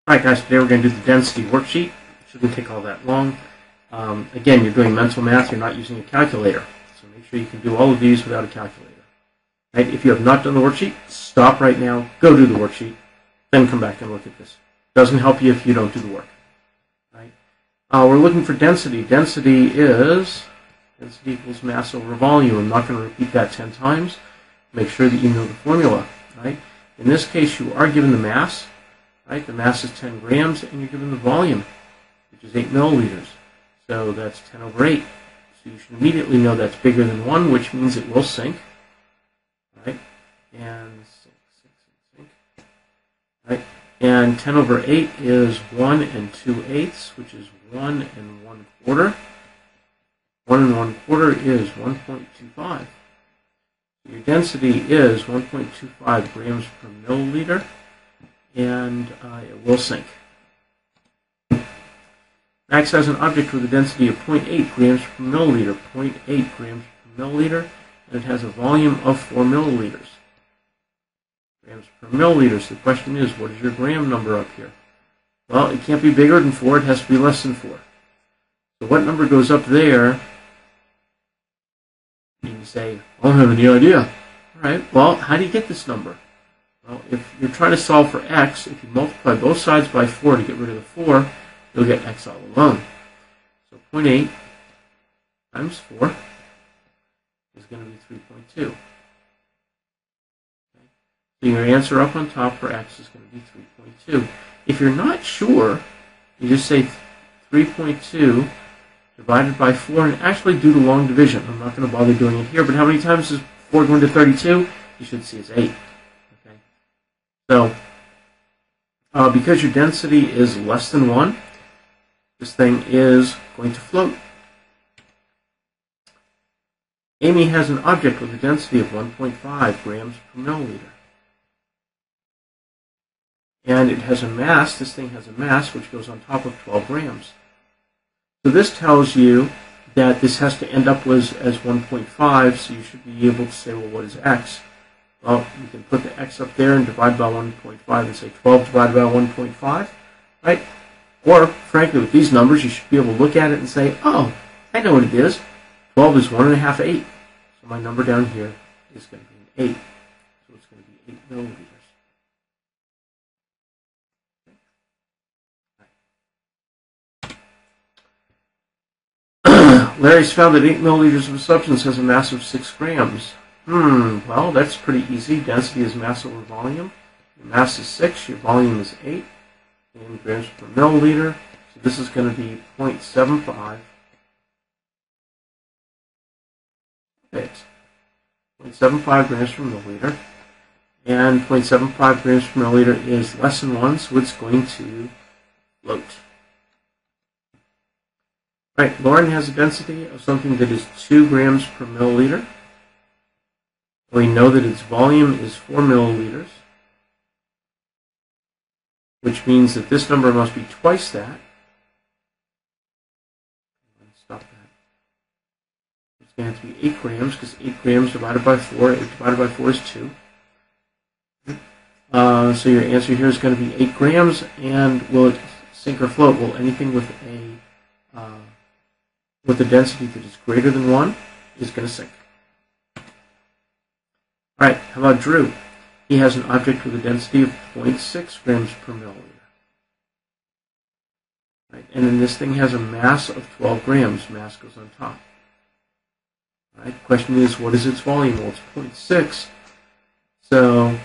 Alright guys, today we're going to do the density worksheet. It shouldn't take all that long. Again, you're doing mental math, you're not using a calculator. So make sure you can do all of these without a calculator. Right? If you have not done the worksheet, stop right now, go do the worksheet, then come back and look at this. It doesn't help you if you don't do the work. Right? We're looking for density. Density equals mass over volume. I'm not going to repeat that 10 times. Make sure that you know the formula. Right? In this case, you are given the mass. Right? The mass is 10 grams, and you're given the volume, which is 8 milliliters. So that's 10 over 8. So you should immediately know that's bigger than 1, which means it will sink. Right? And sink. Right? And 10 over 8 is 1 2/8, which is 1 1/4. 1 1/4 is 1.25. So your density is 1.25 grams per milliliter. And it will sink. Max has an object with a density of 0.8 grams per milliliter, 0.8 grams per milliliter, and it has a volume of 4 milliliters. Grams per milliliter. So the question is, what is your gram number up here? Well, it can't be bigger than 4, it has to be less than 4. So what number goes up there? You can say, I don't have any idea. All right, well, how do you get this number? Well, if you're trying to solve for x, if you multiply both sides by 4 to get rid of the 4, you'll get x all alone. So 0.8 times 4 is going to be 3.2. Okay. So your answer up on top for x is going to be 3.2. If you're not sure, you just say 3.2 divided by 4 and actually do the long division. I'm not going to bother doing it here, but how many times is 4 going to 32? You should see it's 8. So, because your density is less than 1, this thing is going to float. Amy has an object with a density of 1.5 grams per milliliter. And it has a mass, this thing has a mass which goes on top of 12 grams. So this tells you that this has to end up as 1.5, so you should be able to say, well, what is x? Well, you can put the x up there and divide by 1.5 and say 12 divided by 1.5, right? Or, frankly, with these numbers, you should be able to look at it and say, oh, I know what it is. 12 is 1 1/2 8. So my number down here is going to be an 8. So it's going to be 8 milliliters. Larry's found that 8 milliliters of a substance has a mass of 6 grams. Well, that's pretty easy. Density is mass over volume. Your mass is 6, your volume is 8, and grams per milliliter. So this is going to be 0.75. Okay, 0.75 grams per milliliter. And 0.75 grams per milliliter is less than 1, so it's going to float. Right, Lauren has a density of something that is 2 grams per milliliter. We know that its volume is 4 milliliters, which means that this number must be twice that. Stop that. It's going to have to be 8 grams, because 8 grams divided by 4, 8 divided by 4 is 2. So your answer here is going to be 8 grams, and will it sink or float? Well, anything with a density that is greater than 1 is going to sink. All right, how about Drew? He has an object with a density of 0.6 grams per milliliter. Right, and then this thing has a mass of 12 grams. Mass goes on top. All right, the question is, what is its volume? Well, it's 0.6. So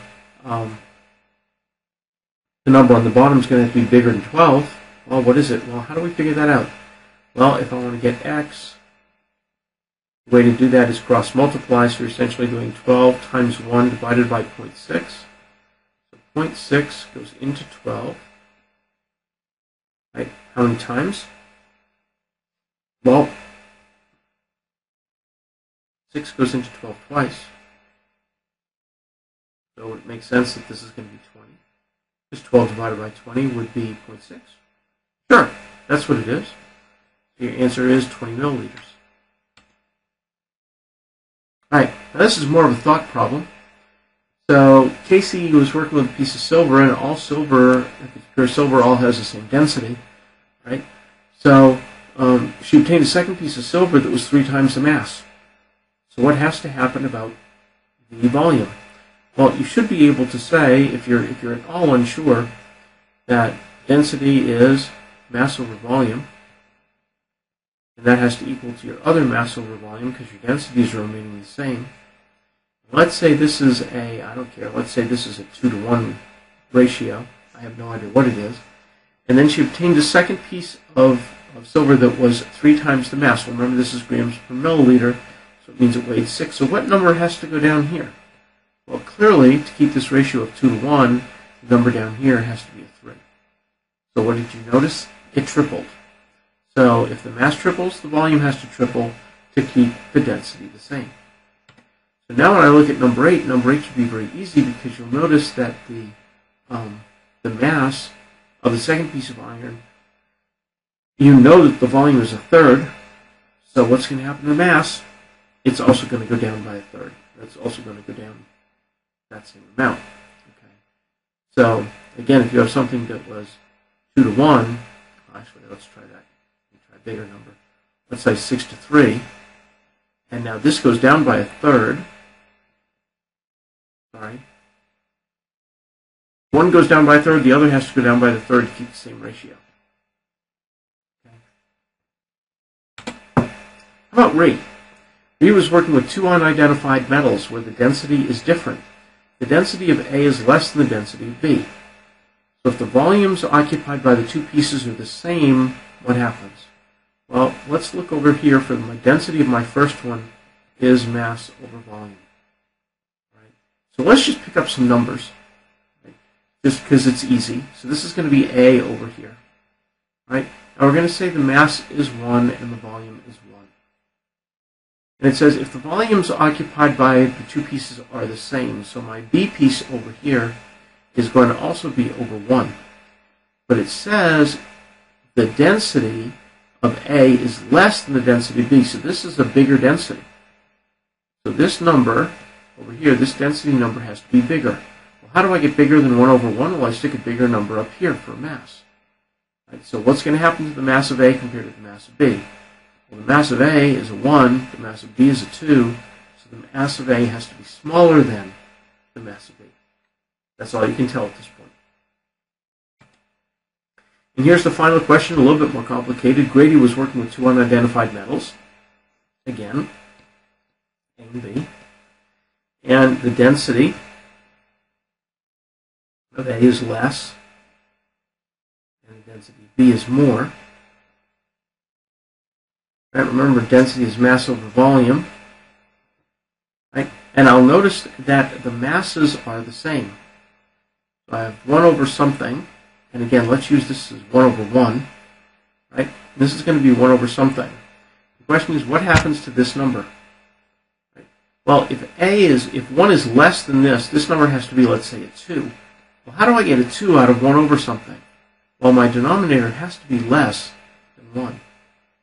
the number on the bottom is going to have to be bigger than 12. Well, what is it? Well, how do we figure that out? Well, if I want to get x, the way to do that is cross multiply, so you're essentially doing 12 times 1 divided by 0.6. So 0.6 goes into 12. Right? How many times? Well, 6 goes into 12 twice. So it makes sense that this is going to be 20. Because 12 divided by 20 would be 0.6. Sure, that's what it is. So your answer is 20 milliliters. Alright, now this is more of a thought problem. So Casey was working with a piece of silver, and all silver, if it's pure silver, all has the same density, right? So she obtained a second piece of silver that was 3 times the mass. So what has to happen about the volume? Well, you should be able to say, if you're at all unsure, that density is mass over volume, and that has to equal to your other mass over volume because your densities are remaining the same. Let's say this is I don't care, let's say this is a 2-to-1 ratio. I have no idea what it is. And then she obtained a second piece of silver that was 3 times the mass. Well, remember, this is grams per milliliter, so it means it weighed 6. So what number has to go down here? Well, clearly, to keep this ratio of 2-to-1, the number down here has to be a 3. So what did you notice? It tripled. So if the mass triples, the volume has to triple to keep the density the same. So now when I look at number 8 should be very easy because you'll notice that the mass of the second piece of iron, you know that the volume is 1/3. So what's going to happen to the mass? It's also going to go down by 1/3. That's also going to go down that same amount. Okay. So again, if you have something that was 2-to-1, actually let's try that. Let's try a bigger number. Let's say 6-to-3, and now this goes down by 1/3. Sorry. One goes down by 1/3, the other has to go down by the 1/3 to keep the same ratio. Okay. How about Ree? Ree was working with 2 unidentified metals where the density is different. The density of A is less than the density of B. So if the volumes occupied by the 2 pieces are the same, what happens? Well, let's look over here for the density of my first one is mass over volume. Right? So let's just pick up some numbers, right? Just because it's easy. So this is going to be A over here. Right? Now we're going to say the mass is 1 and the volume is 1. And it says if the volumes occupied by the 2 pieces are the same, so my B piece over here is going to also be over 1. But it says the density of A is less than the density of B, so this is a bigger density. So this number over here, this density number has to be bigger. Well, how do I get bigger than 1/1? Well, I stick a bigger number up here for mass. Right, so what's going to happen to the mass of A compared to the mass of B? Well, the mass of A is a 1, the mass of B is a 2, so the mass of A has to be smaller than the mass of B. That's all you can tell at this point. And here's the final question, a little bit more complicated. Grady was working with 2 unidentified metals, again, A and B, and the density of A is less, and the density of B is more. Right, remember, density is mass over volume. Right? And I'll notice that the masses are the same. So I have 1 over something, and again, let's use this as 1/1. Right? This is going to be 1 over something. The question is, what happens to this number? Right? Well, if 1 is less than this number has to be, let's say, a 2. Well, how do I get a 2 out of 1 over something? Well, my denominator has to be less than 1.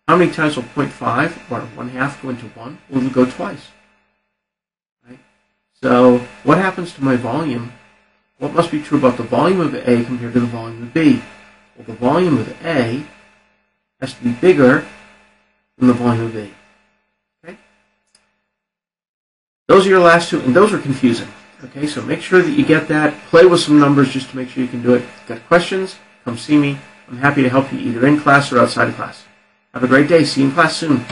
How many times will 0.5 or 1/2 go into 1? Well, it'll go twice. Right? So what happens to my volume? What must be true about the volume of A compared to the volume of B? Well, the volume of A has to be bigger than the volume of B. Okay? Those are your last 2, and those are confusing. Okay, so make sure that you get that. Play with some numbers just to make sure you can do it. If you've got questions, come see me. I'm happy to help you either in class or outside of class. Have a great day. See you in class soon.